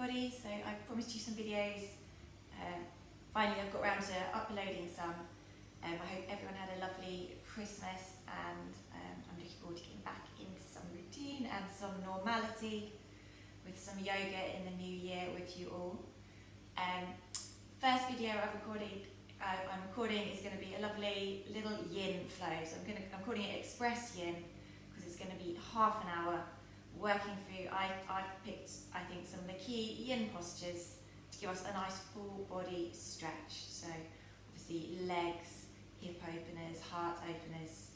everybody. So I promised you some videos. Finally I've got around to uploading some. I hope everyone had a lovely Christmas, and I'm looking forward to getting back into some routine and some normality with some yoga in the new year with you all. First video I'm recording is going to be a lovely little yin flow. So I'm calling it Express Yin because it's going to be half an hour working through. I've picked, I think, some of the key yin postures to give us a nice full body stretch. So obviously legs, hip openers, heart openers.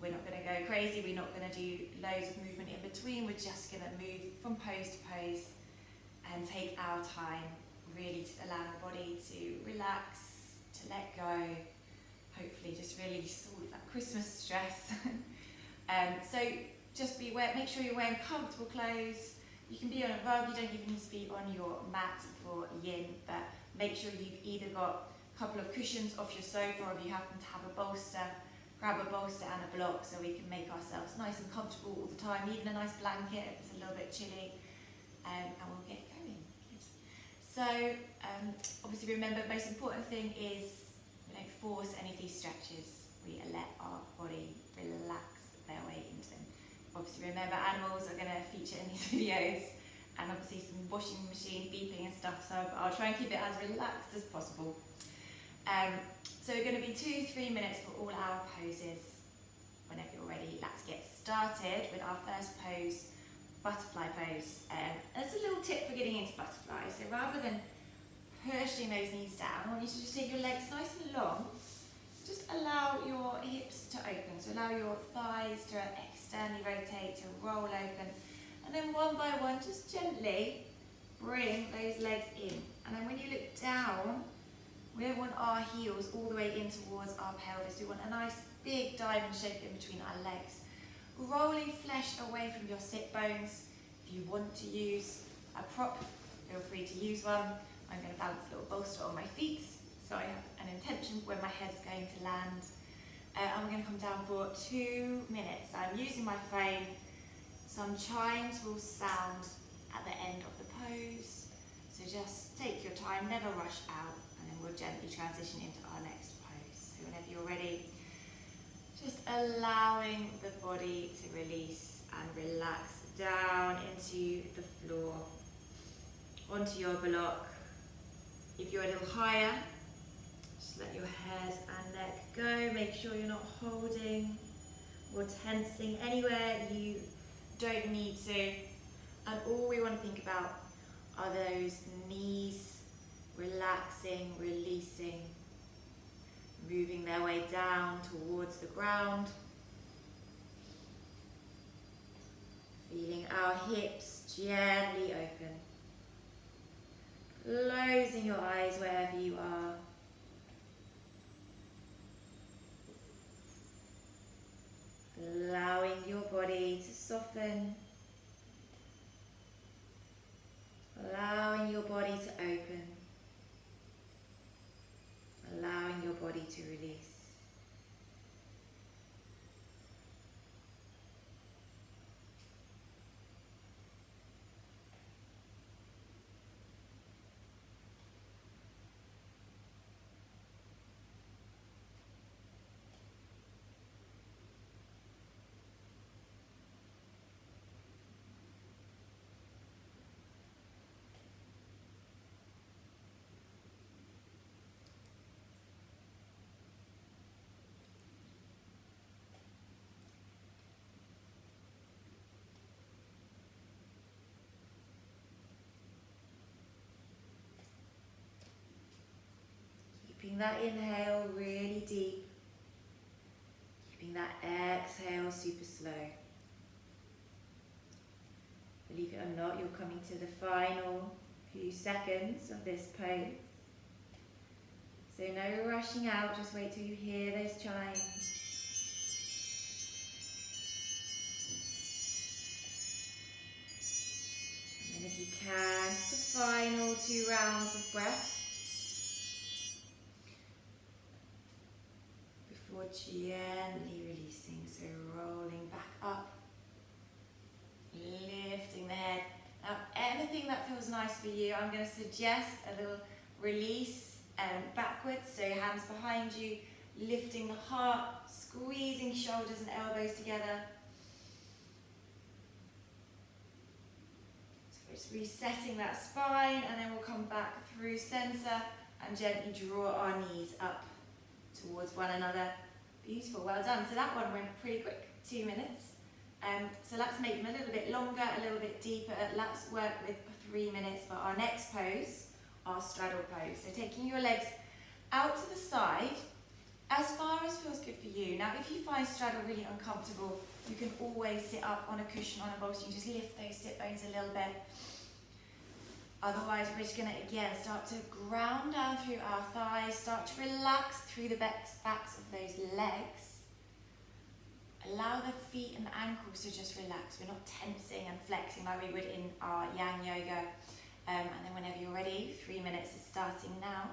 We're not going to go crazy, we're not going to do loads of movement in between, we're just going to move from pose to pose and take our time, really just allow the body to relax, to let go, hopefully just release all of that Christmas stress. So just be aware, make sure you're wearing comfortable clothes. You can be on a rug, you don't even need to be on your mat for yin, but make sure you've either got a couple of cushions off your sofa, or if you happen to have a bolster, grab a bolster and a block so we can make ourselves nice and comfortable all the time, even a nice blanket if it's a little bit chilly, and we'll get going. Good. So obviously remember, the most important thing is we don't force any of these stretches, we let our body relax their way into them. Obviously remember, animals are going to feature in these videos, and obviously some washing machine beeping and stuff, so I'll try and keep it as relaxed as possible. So we're going to be 2-3 minutes for all our poses. Whenever you're ready, let's get started with our first pose, butterfly pose. There's a little tip for getting into butterfly. So rather than pushing those knees down, I want you to just take your legs nice and long. Just allow your hips to open, so allow your thighs to externally rotate, to roll open, and then one by one, just gently bring those legs in. And then when you look down, we don't want our heels all the way in towards our pelvis. We want a nice big diamond shape in between our legs. Rolling flesh away from your sit bones. If you want to use a prop, feel free to use one. I'm going to balance a little bolster on my feet, so I have an intention where my head's going to land. And we're going to come down for 2 minutes. I'm using my phone. Some chimes will sound at the end of the pose. So just take your time, never rush out, and then we'll gently transition into our next pose. So whenever you're ready, just allowing the body to release and relax down into the floor, onto your block. If you're a little higher, just let your head and neck go. Make sure you're not holding or tensing anywhere you don't need to. And all we want to think about are those knees relaxing, releasing, moving their way down towards the ground. Feeling our hips gently open. Closing your eyes wherever you are. Allowing your body to soften. Allowing your body to open. Allowing your body to release. Keeping that inhale really deep. Keeping that exhale super slow. Believe it or not, you're coming to the final few seconds of this pose. So no rushing out, just wait till you hear those chimes. And then if you can, just a final 2 rounds of breath. Before gently releasing, so rolling back up, lifting the head. Now anything that feels feels nice for you, I'm going to suggest a little release backwards, so hands behind you, lifting the heart, squeezing shoulders and elbows together. So we're just resetting that spine, and then we'll come back through center and gently draw our knees up towards one another. Beautiful, well done. So that one went pretty quick, 2 minutes. So let's make them a little bit longer, a little bit deeper. Let's work with 3 minutes for our next pose, our straddle pose. So taking your legs out to the side, as far as feels good for you. Now, if you find straddle really uncomfortable, you can always sit up on a cushion, on a bolster. You just lift those sit bones a little bit. Otherwise, we're just going to, again, start to ground down through our thighs, start to relax through the backs of those legs. Allow the feet and the ankles to just relax. We're not tensing and flexing like we would in our yang yoga. And then whenever you're ready, 3 minutes is starting now.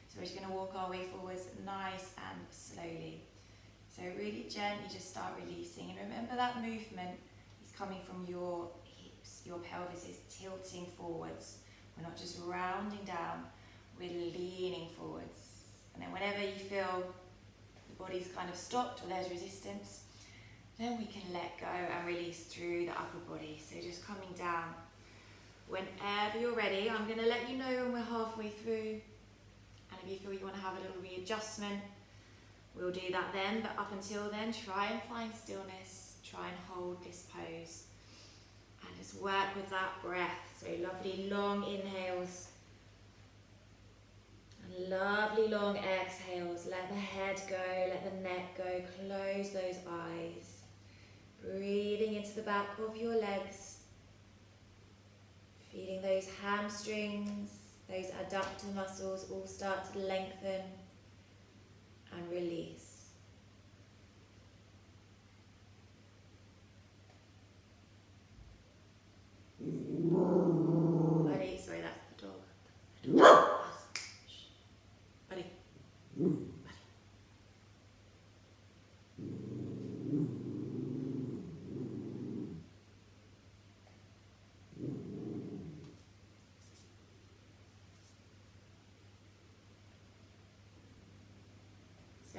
So we're just going to walk our way forwards nice and slowly. So really gently just start releasing. And remember that movement is coming from your hips. Your pelvis is tilting forwards. We're not just rounding down, we're leaning forwards. And then whenever you feel the body's kind of stopped or there's resistance, then we can let go and release through the upper body. So just coming down. Whenever you're ready, I'm going to let you know when we're halfway through. And if you feel you want to have a little readjustment, we'll do that then. But up until then, try and find stillness. Try and hold this pose. And just work with that breath. So lovely long inhales. And lovely long exhales. Let the head go, let the neck go. Close those eyes. Breathing into the back of your legs. Feeling those hamstrings, those adductor muscles all start to lengthen and release. Buddy, sorry, that's the dog. Buddy. So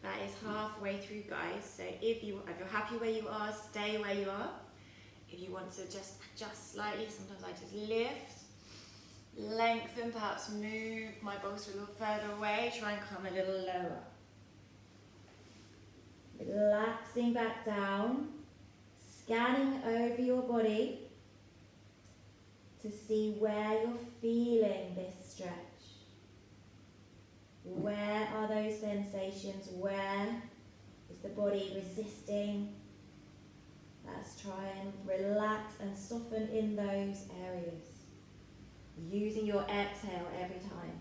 that is halfway through, guys. So if you're happy where you are, stay where you are. If you want to just adjust slightly, sometimes I just lift, lengthen, perhaps move my bolster a little further away, try and come a little lower. Relaxing back down, scanning over your body to see where you're feeling this stretch. Where are those sensations? Where is the body resisting? Let's try and relax and soften in those areas. Using your exhale every time.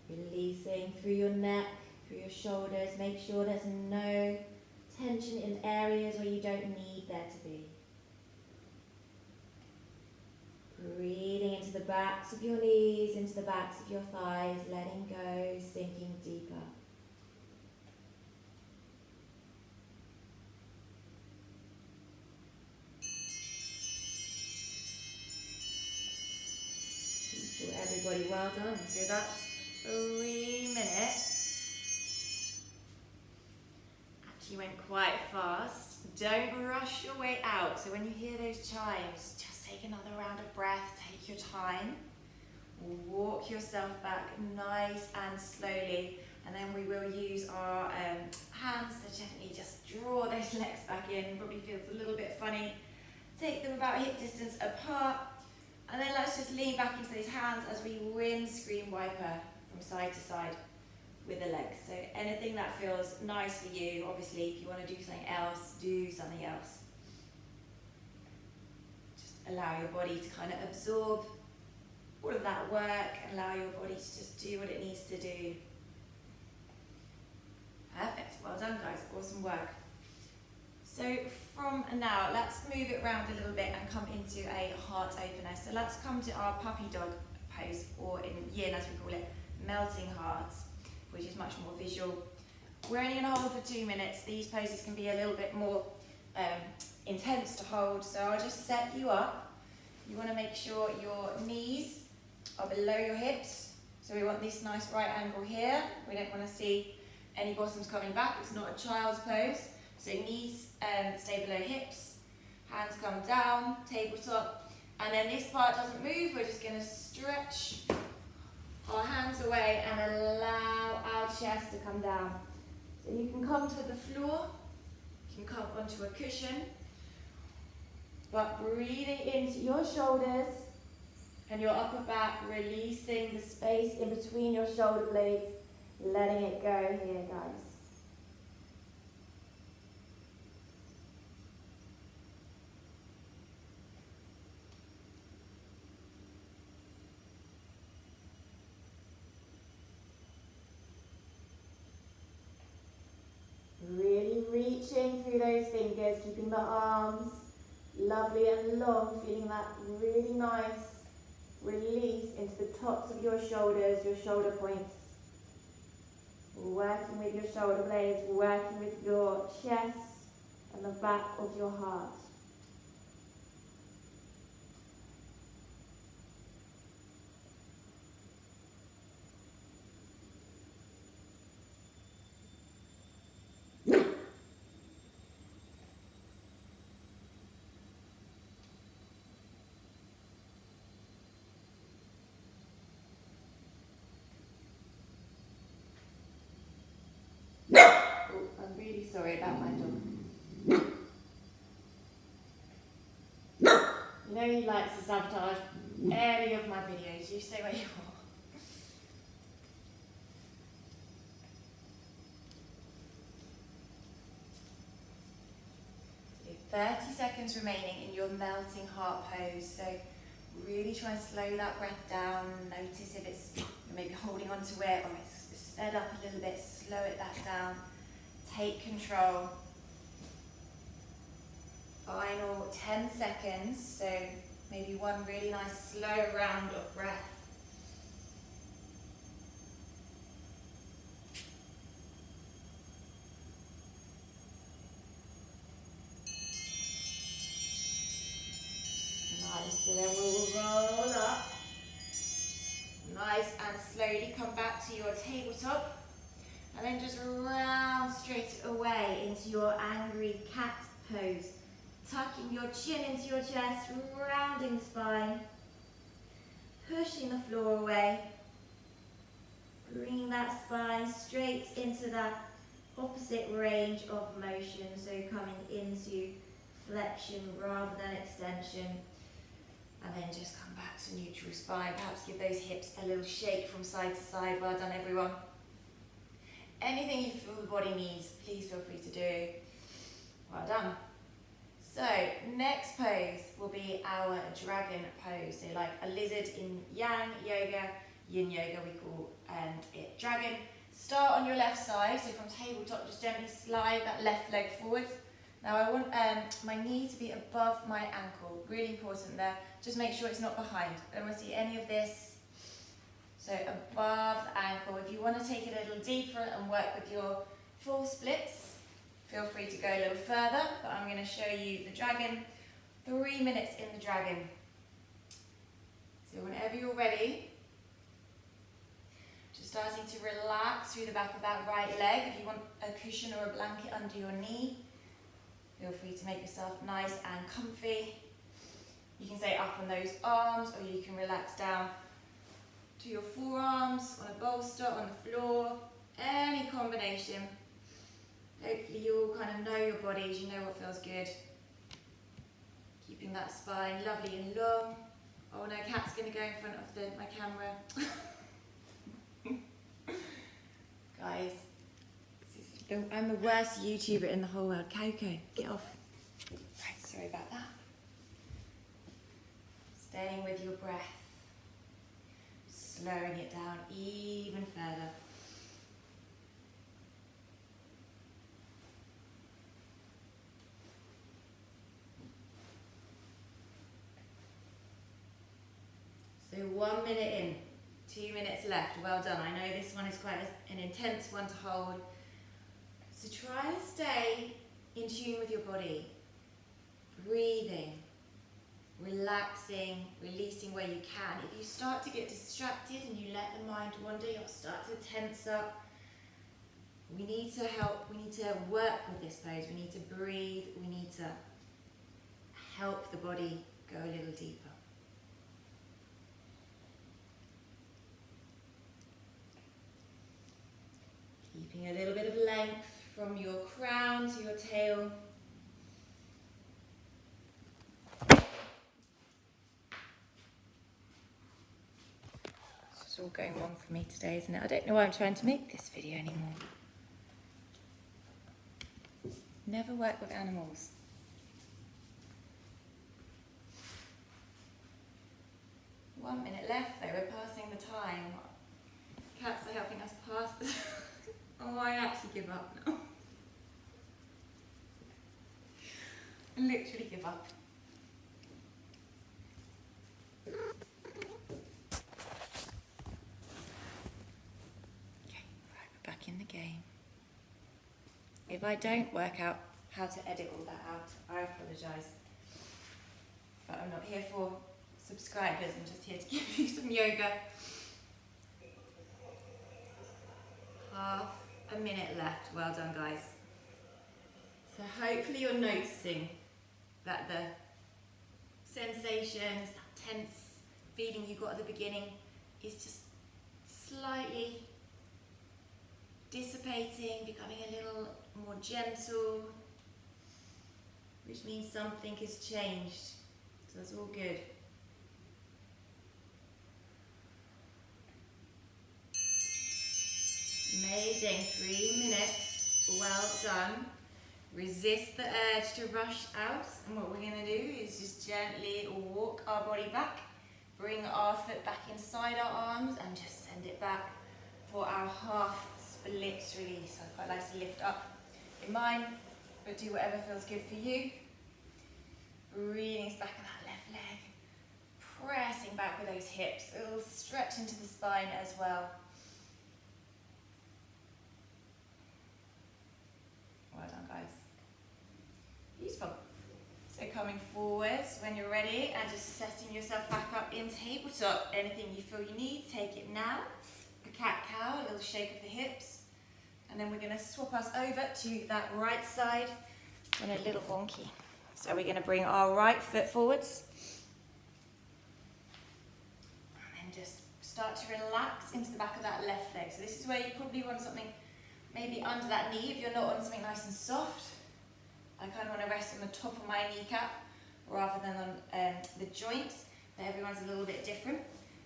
Releasing through your neck, through your shoulders. Make sure there's no tension in areas where you don't need there to be. Breathing into the backs of your knees, into the backs of your thighs, letting go, sinking deeper. Beautiful, everybody, well done. So that's 3 minutes. Actually went quite fast. Don't rush your way out. So when you hear those chimes, just take another round of breath, take your time. Walk yourself back nice and slowly. And then we will use our hands to gently just draw those legs back in. Probably feels a little bit funny. Take them about hip distance apart. And then let's just lean back into those hands as we windscreen wiper from side to side with the legs. So anything that feels nice for you, obviously, if you want to do something else, do something else. Just allow your body to kind of absorb all of that work, and allow your body to just do what it needs to do. Perfect, well done work. So from now, let's move it around a little bit and come into a heart opener. So let's come to our puppy dog pose, or in yin as we call it, melting hearts, which is much more visual. We're only going to hold for 2 minutes. These poses can be a little bit more intense to hold, so I'll just set you up. You want to make sure your knees are below your hips. So we want this nice right angle here. We don't want to see any bottoms coming back. It's not a child's pose. So knees stay below hips, hands come down, tabletop. And then this part doesn't move. We're just going to stretch our hands away and allow our chest to come down. So you can come to the floor, you can come onto a cushion, but breathing into your shoulders and your upper back, releasing the space in between your shoulder blades, letting it go here, guys. Really reaching through those fingers, keeping the arms lovely and long, feeling that really nice release into the tops of your shoulders, your shoulder points. Working with your shoulder blades, working with your chest and the back of your heart. I'm really sorry about my dog. You know he likes to sabotage any of my videos. You stay where you are. 30 seconds remaining in your melting heart pose. So really try and slow that breath down. Notice if it's you're maybe holding on to it or it's sped up a little bit. Slow it back down. Take control. Final 10 seconds, so maybe one really nice slow round of breath. Nice, so then we'll roll up. Nice, and slowly come back to your tabletop. And then just round straight away into your angry cat pose. Tucking your chin into your chest, rounding the spine. Pushing the floor away. Bringing that spine straight into that opposite range of motion. So coming into flexion rather than extension. And then just come back to neutral spine. Perhaps give those hips a little shake from side to side. Well done, everyone. Anything you feel the body needs, please feel free to do. Well done. So, next pose will be our dragon pose. So like a lizard in yang yoga, yin yoga we call it dragon. Start on your left side, so from tabletop just gently slide that left leg forward. Now I want my knee to be above my ankle, really important there. Just make sure it's not behind. I don't want to see any of this. So above the ankle. If you want to take it a little deeper and work with your full splits, feel free to go a little further, but I'm going to show you the dragon. 3 minutes in the dragon. So whenever you're ready, just starting to relax through the back of that right leg. If you want a cushion or a blanket under your knee, feel free to make yourself nice and comfy. You can stay up on those arms, or you can relax down to your forearms, on a bolster, on the floor, any combination. Hopefully you all kind of know your bodies, you know what feels good. Keeping that spine lovely and long. Oh no, Kat's going to go in front of my camera. Guys, I'm the worst YouTuber in the whole world. Coco, get off. Right, sorry about that. Staying with your breath. Slowing it down even further. 1 minute in, 2 minutes left. Well done. I know this one is quite an intense one to hold. So try and stay in tune with your body. Breathing, relaxing, releasing where you can. If you start to get distracted and you let the mind wander, you'll start to tense up. We need to help, we need to work with this pose. We need to breathe, we need to help the body go a little deeper. Keeping a little bit of length from your crown to your tail. It's all going wrong for me today, isn't it? I don't know why I'm trying to make this video anymore. Never work with animals. One minute left though, we're passing the time. Cats are helping us pass the time. Oh, I actually give up now. I literally give up. Okay, right, we're back in the game. If I don't work out how to edit all that out, I apologise. But I'm not here for subscribers, I'm just here to give you some yoga. Half a minute left. Well done, guys. So hopefully you're noticing that the sensations, that tense feeling you got at the beginning is just slightly dissipating, becoming a little more gentle, which means something has changed. So it's all good. Amazing, 3 minutes, well done. Resist the urge to rush out, and what we're going to do is just gently walk our body back, bring our foot back inside our arms and just send it back for our half splits release. I quite like to lift up in mine, but do whatever feels good for you. Breathing back in that left leg, pressing back with those hips, a little stretch into the spine as well. Well done, guys. Beautiful. So coming forwards when you're ready and just setting yourself back up in tabletop. Anything you feel you need, take it now. A cat-cow, a little shake of the hips. And then we're going to swap us over to that right side and a little wonky. So we're going to bring our right foot forwards. And then just start to relax into the back of that left leg. So this is where you probably want something maybe under that knee if you're not on something nice and soft. I kind of want to rest on the top of my kneecap rather than on the joints, but everyone's a little bit different.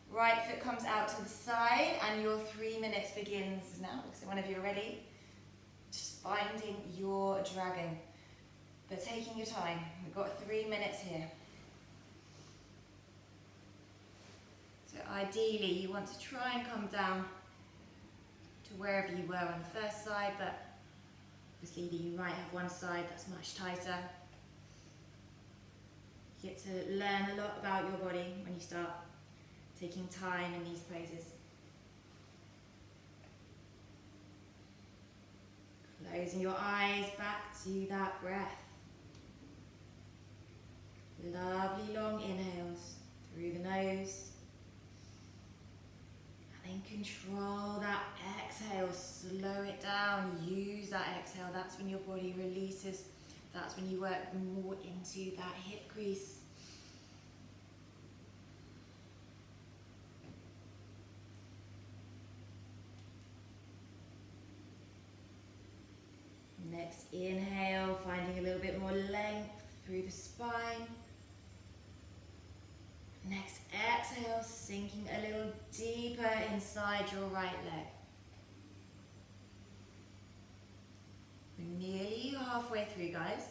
Right foot comes out to the side and your 3 minutes begins now. So whenever you're ready, just finding your dragon, but taking your time. We've got 3 minutes here. So ideally you want to try and come down to wherever you were on the first side, but obviously you might have one side that's much tighter. You get to learn a lot about your body when you start taking time in these poses. Closing your eyes back to that breath. Lovely long inhales through the nose. And control that exhale, slow it down, use that exhale. That's when your body releases. That's when you work more into that hip crease. Next inhale, finding a little bit more length through the spine. Next exhale, sinking a little deeper inside your right leg. We're nearly halfway through, guys.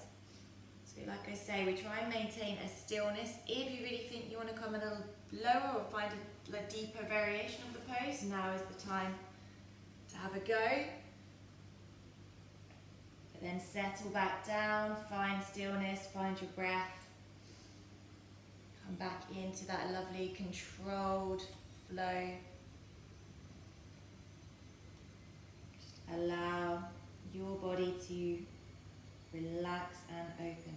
So like I say, we try and maintain a stillness. If you really think you want to come a little lower or find a deeper variation of the pose, now is the time to have a go. But then settle back down, find stillness, find your breath. Come back into that lovely controlled flow. Just allow your body to relax and open.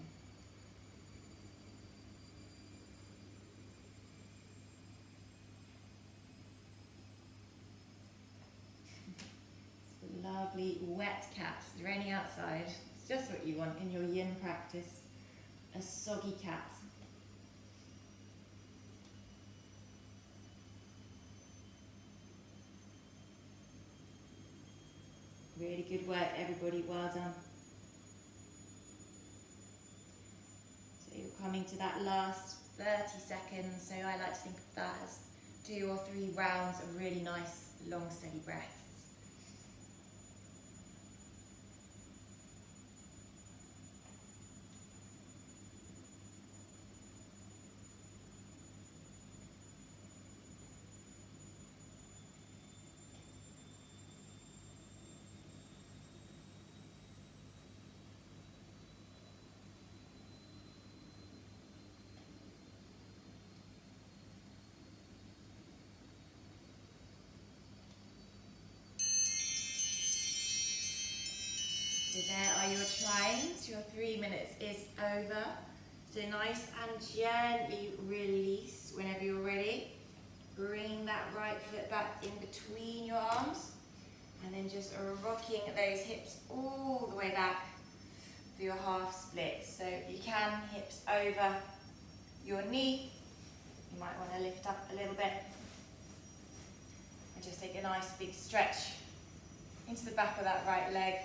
It's a lovely wet cat. It's raining outside. It's just what you want in your yin practice. A soggy cat. Really good work, everybody. Well done. So you're coming to that last 30 seconds. So I like to think of that as 2 or 3 rounds of really nice, long, steady breaths. So there are your tries. Your 3 minutes is over. So nice and gently release whenever you're ready. Bring that right foot back in between your arms. And then just rocking those hips all the way back for your half split. So you can hips over your knee. You might want to lift up a little bit. And just take a nice big stretch into the back of that right leg.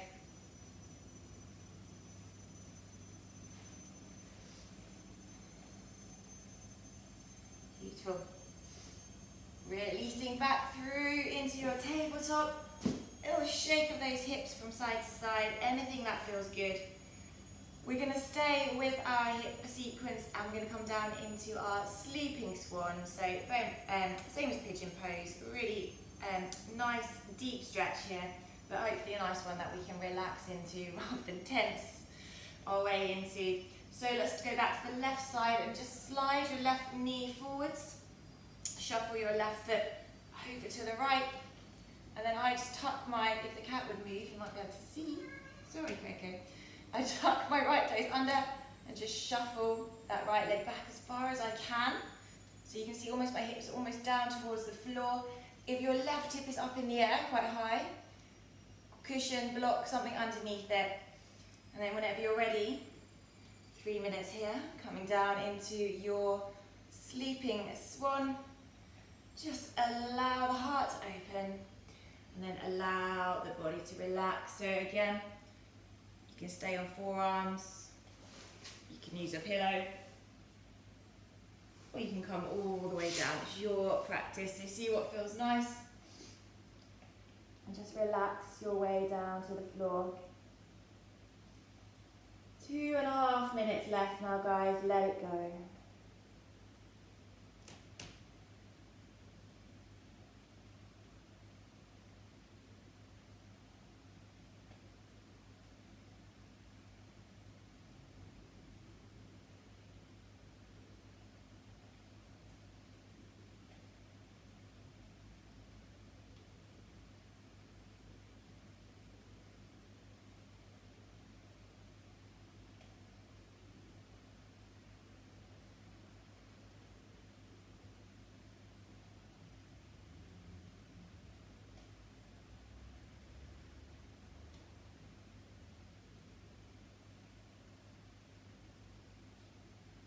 Beautiful. Releasing back through into your tabletop. A little shake of those hips from side to side, anything that feels good. We're going to stay with our hip sequence and we're going to come down into our sleeping swan. So same as pigeon pose, really nice deep stretch here, but hopefully a nice one that we can relax into rather than tense our way into. So let's go back to the left side and just slide your left knee forwards. Shuffle your left foot over to the right. And then I just tuck my, if the cat would move, you might be able to see. Sorry, Coco. I tuck my right toes under and just shuffle that right leg back as far as I can. So you can see almost my hips are almost down towards the floor. If your left hip is up in the air, quite high, cushion, block, something underneath it. And then whenever you're ready, 3 minutes here, coming down into your sleeping swan. Just allow the heart to open and then allow the body to relax. So again, you can stay on forearms, you can use a pillow, or you can come all the way down. It's your practice, so see what feels nice. And just relax your way down to the floor. 2.5 minutes left now, guys. Let it go.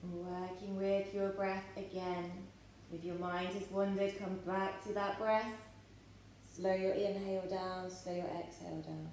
Working with your breath again. If your mind has wandered, come back to that breath. Slow your inhale down, slow your exhale down.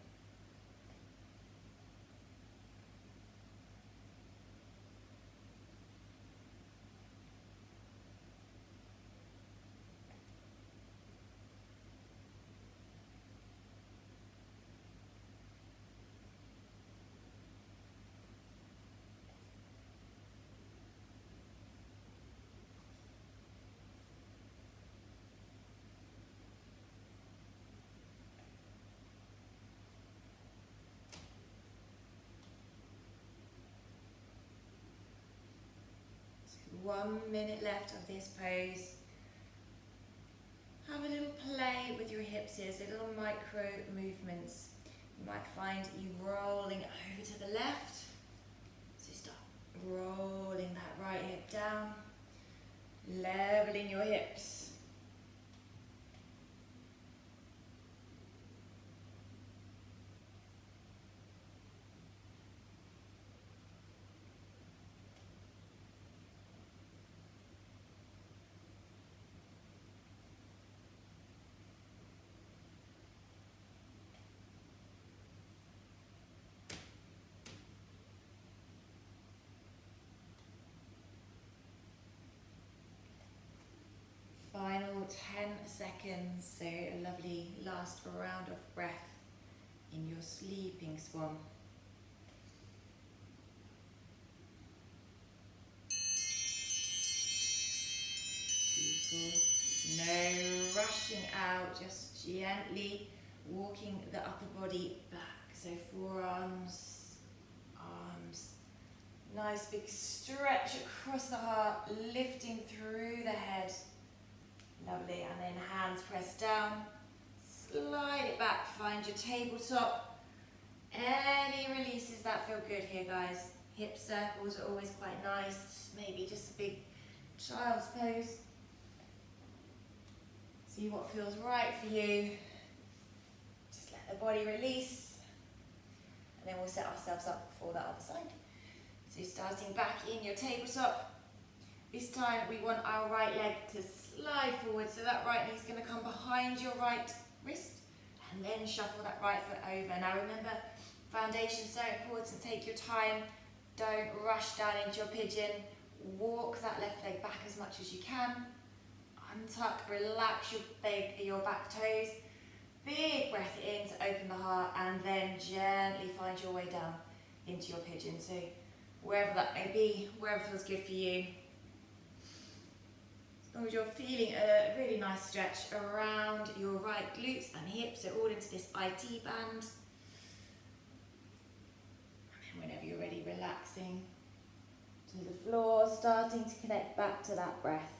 So 1 minute left of this pose. have a little play with your hips here, so little micro movements. You might find you rolling over to the left. So start rolling that right hip down, leveling your hips. Final 10 seconds, so a lovely last round of breath in your sleeping swan. Beautiful. No rushing out, just gently walking the upper body back. So forearms, arms, nice big stretch across the heart, lifting through the head. Lovely, and then hands press down, slide it back, find your tabletop. Any releases that feel good here, guys. Hip circles are always quite nice, maybe just a big child's pose. See what feels right for you. Just let the body release, and then we'll set ourselves up for the other side. So starting back in your tabletop. This time we want our right leg to slide forward, so that right knee is going to come behind your right wrist, and then shuffle that right foot over. Now remember, foundation is so important. Take your time, don't rush down into your pigeon. Walk that left leg back as much as you can. Untuck, relax your back toes. Big breath in to open the heart, and then gently find your way down into your pigeon. So wherever that may be, wherever feels good for you. As long as you're feeling a really nice stretch around your right glutes and hips, so all into this IT band. And then whenever you're ready, relaxing to the floor, starting to connect back to that breath.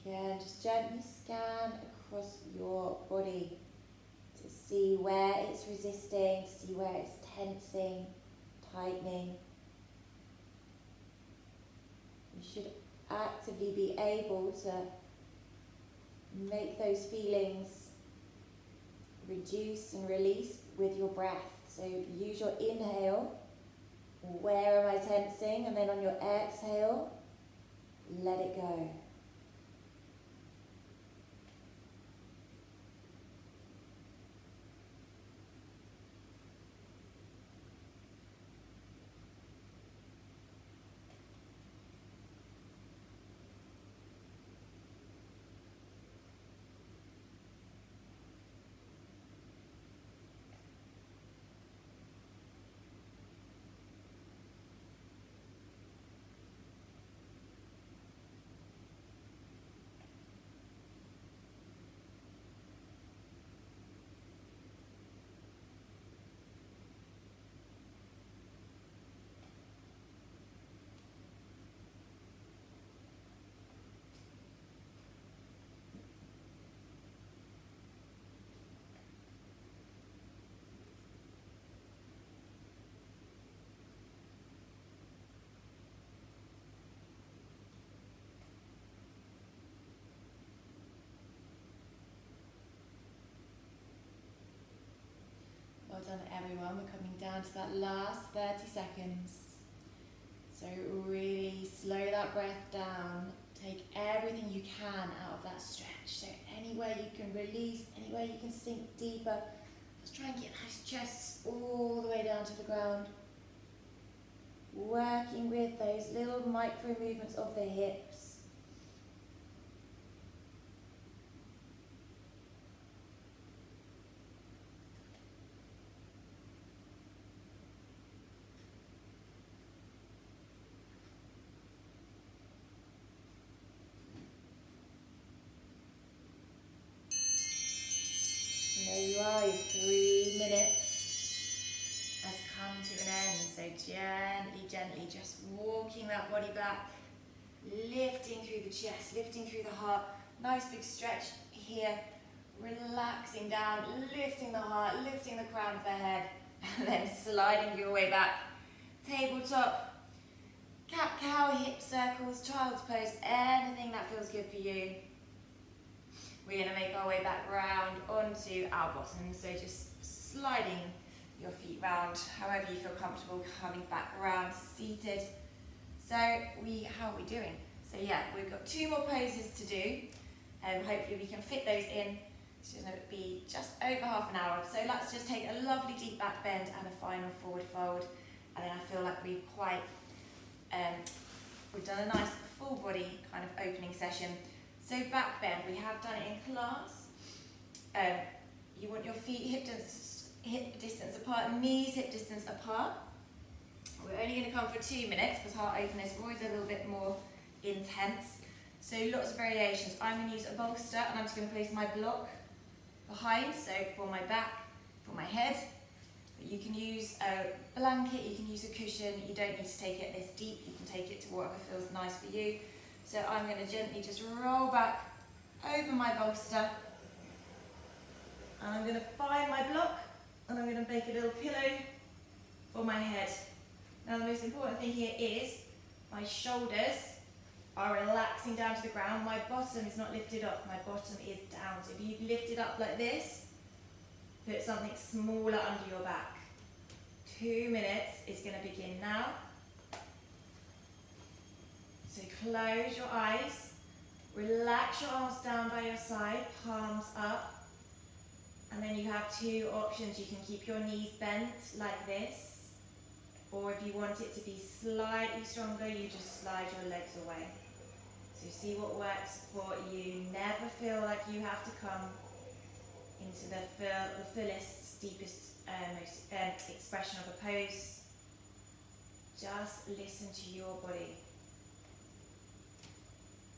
Again, just gently scan across your body to see where it's resisting, to see where it's tensing, tightening. You should actively be able to make those feelings reduce and release with your breath. So use your inhale, where am I tensing? And then on your exhale, let it go. Well done, everyone. We're coming down to that last 30 seconds. So really slow that breath down. Take everything you can out of that stretch. So anywhere you can release, anywhere you can sink deeper. Just try and get those chests all the way down to the ground. Working with those little micro movements of the hips. there you are, your 3 minutes has come to an end. So gently, gently, just walking that body back, lifting through the chest, lifting through the heart. Nice big stretch here, relaxing down, lifting the heart, lifting the crown of the head, and then sliding your way back. Tabletop, cat-cow, hip circles, child's pose, anything that feels good for you. We're going to make our way back round onto our bottom, so just sliding your feet round, however you feel comfortable, coming back round, seated. So how are we doing? So yeah, we've got 2 more poses to do, and hopefully we can fit those in. It's going to be just over half an hour. So let's just take a lovely deep back bend and a final forward fold, and then I feel like we've done a nice full body kind of opening session. So back bend, we have done it in class. You want your feet hip distance apart, knees hip distance apart. We're only going to come for 2 minutes because heart openness is always a little bit more intense. So lots of variations. I'm going to use a bolster, and I'm just going to place my block behind, so for my back, for my head. But you can use a blanket, you can use a cushion. You don't need to take it this deep. You can take it to whatever feels nice for you. So I'm going to gently just roll back over my bolster, and I'm going to find my block, and I'm going to make a little pillow for my head. Now the most important thing here is my shoulders are relaxing down to the ground. My bottom is not lifted up, my bottom is down. So if you've lifted up like this, put something smaller under your back. 2 minutes is going to begin now. So close your eyes, relax your arms down by your side, palms up. And then you have 2 options. You can keep your knees bent like this, or if you want it to be slightly stronger, you just slide your legs away. So see what works for you. Never feel like you have to come into the fullest, deepest, most expression of a pose. Just listen to your body.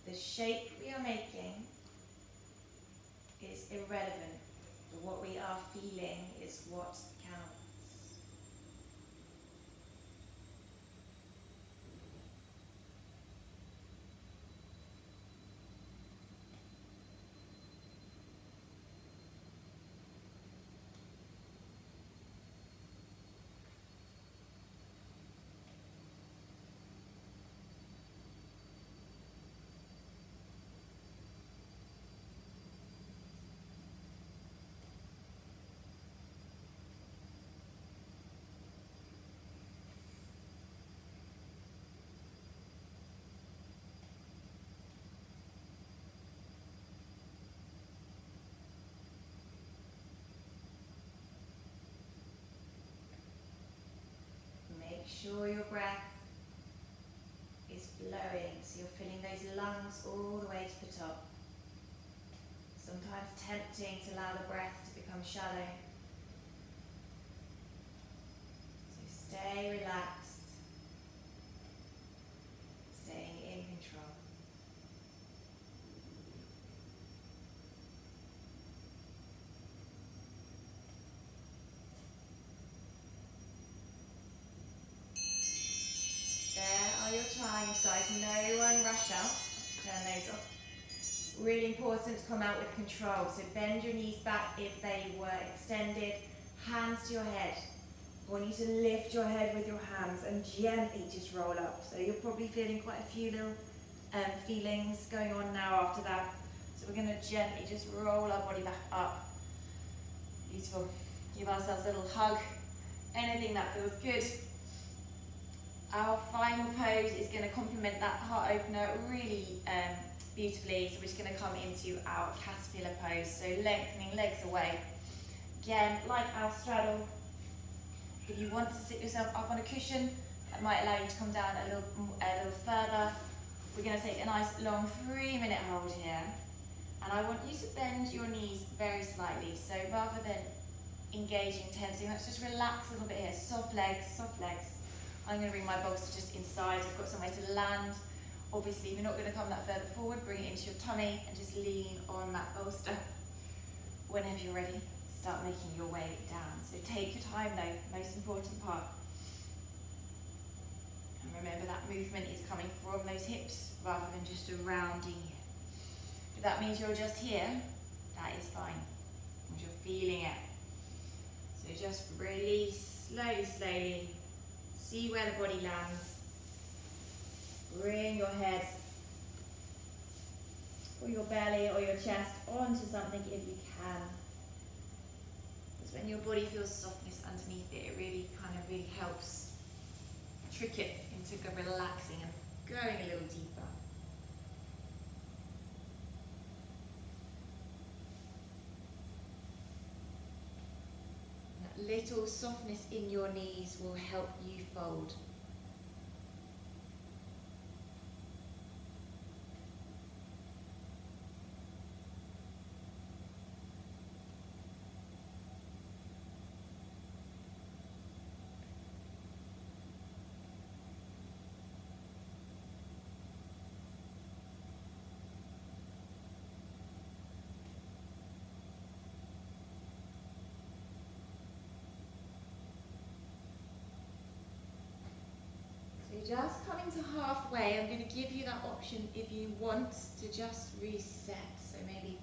The shape we are making is irrelevant, but what we are feeling is what counts. Make sure your breath is flowing, so you're filling those lungs all the way to the top. Sometimes tempting to allow the breath to become shallow. So stay relaxed, staying in control. There are your chimes, guys. No one rush out. Turn those off. Really important to come out with control. So bend your knees back if they were extended. Hands to your head. I want you to lift your head with your hands and gently just roll up. So you're probably feeling quite a few little feelings going on now after that. So we're going to gently just roll our body back up. Beautiful. Give ourselves a little hug. Anything that feels good. Our final pose is going to complement that heart opener really beautifully. So we're just going to come into our caterpillar pose. So lengthening legs away. Again, like our straddle. If you want to sit yourself up on a cushion, that might allow you to come down a little further. We're going to take a nice long 3-minute hold here. And I want you to bend your knees very slightly. So rather than engaging, tensing, let's just relax a little bit here. Soft legs, soft legs. I'm going to bring my bolster just inside. I've got somewhere to land. Obviously, if you're not going to come that further forward, bring it into your tummy and just lean on that bolster. Whenever you're ready, start making your way down. So take your time though, most important part. And remember that movement is coming from those hips rather than just surrounding you. If that means you're just here, that is fine. As you're feeling it. So just release slowly, slowly. See where the body lands. Bring your head or your belly or your chest onto something if you can. Because when your body feels softness underneath it, it really helps trick it into relaxing and going a little deeper. That little softness in your knees will help you fold. Just coming to halfway, I'm going to give you that option if you want to just reset. So maybe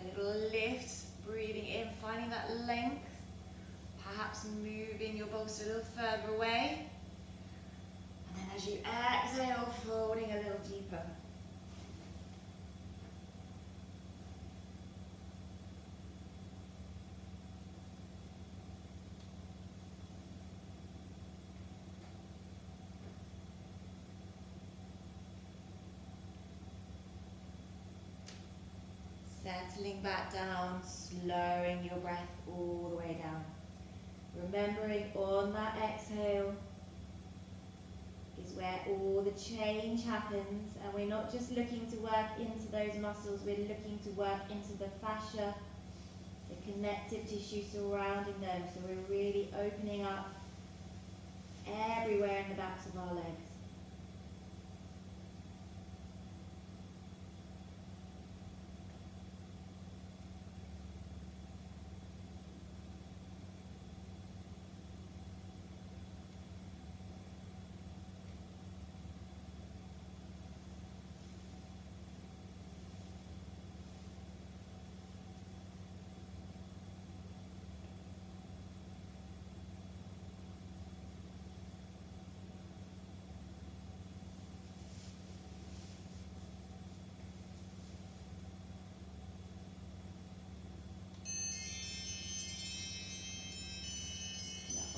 a little lift, breathing in, finding that length, perhaps moving your bolster a little further away. And then as you exhale, folding a little deeper. Settling back down, slowing your breath all the way down. Remembering on that exhale is where all the change happens, and we're not just looking to work into those muscles, we're looking to work into the fascia, the connective tissue surrounding them. So we're really opening up everywhere in the backs of our legs.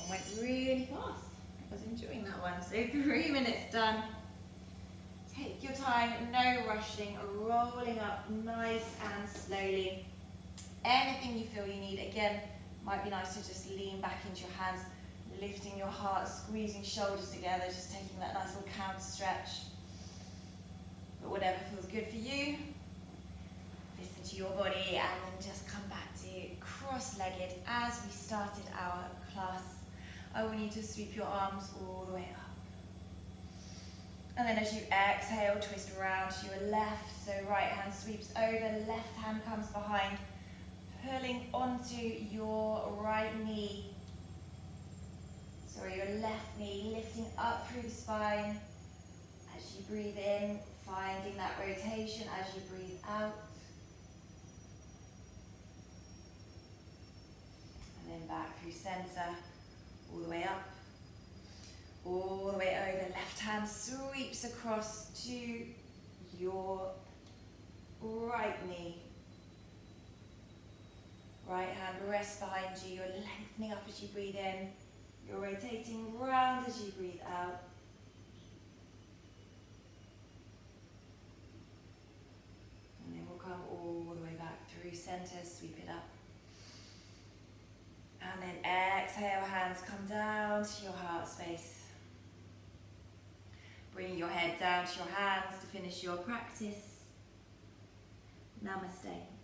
Went really fast. I was enjoying that one. So 3 minutes done. Take your time, no rushing, rolling up nice and slowly. Anything you feel you need. Again, might be nice to just lean back into your hands, lifting your heart, squeezing shoulders together, just taking that nice little counter stretch. But whatever feels good for you, listen to your body and then just come back to cross-legged as we started our class. I want you to sweep your arms all the way up. And then as you exhale, twist around to your left. So right hand sweeps over, left hand comes behind, pulling onto your right knee. Sorry, your left knee, lifting up through the spine. As you breathe in, finding that rotation as you breathe out. And then back through center. All the way up, all the way over, left hand sweeps across to your right knee. Right hand rests behind you, you're lengthening up as you breathe in, you're rotating round as you breathe out. And then we'll come all the way back through center, sweep it up. And then exhale, hands come down to your heart space. Bring your head down to your hands to finish your practice. Namaste.